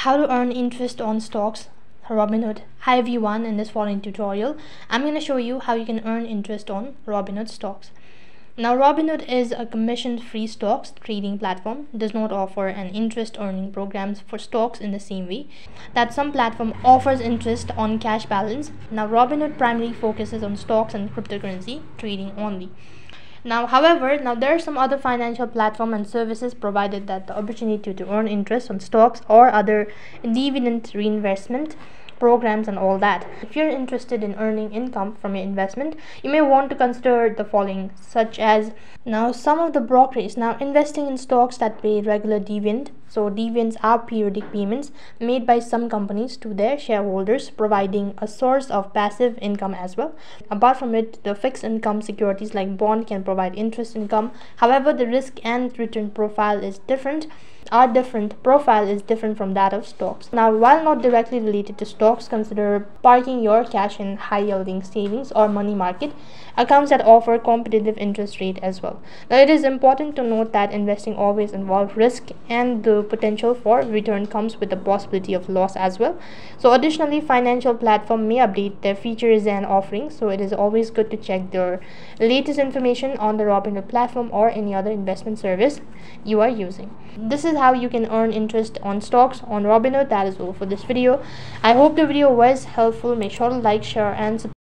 How to earn interest on stocks, Robinhood. Hi everyone, in this following tutorial I'm going to show you how you can earn interest on Robinhood stocks. Now Robinhood is a commission-free stocks trading platform. It does not offer an interest earning programs for stocks in the same way that some platform offers interest on cash balance. Now Robinhood primarily focuses on stocks and cryptocurrency trading only. However, there are some other financial platform and services provided that the opportunity to earn interest on stocks or other dividend reinvestment programs and all that. If you're interested in earning income from your investment, you may want to consider the following, such as some of the brokerage. Investing in stocks that pay regular dividend. So dividends are periodic payments made by some companies to their shareholders, providing a source of passive income as well. Apart from it, the fixed income securities like bond can provide interest income. However, the risk and return profile is different. Profile is different from that of stocks. While not directly related to stocks, consider parking your cash in high yielding savings or money market accounts that offer competitive interest rate as well. It is important to note that investing always involves risk, and the potential for return comes with the possibility of loss as well. So additionally, financial platform may update their features and offerings, so it is always good to check their latest information on the Robinhood platform or any other investment service you are using. This is how you can earn interest on stocks on Robinhood. That is all for this video. I hope the video was helpful. Make sure to like, share and subscribe.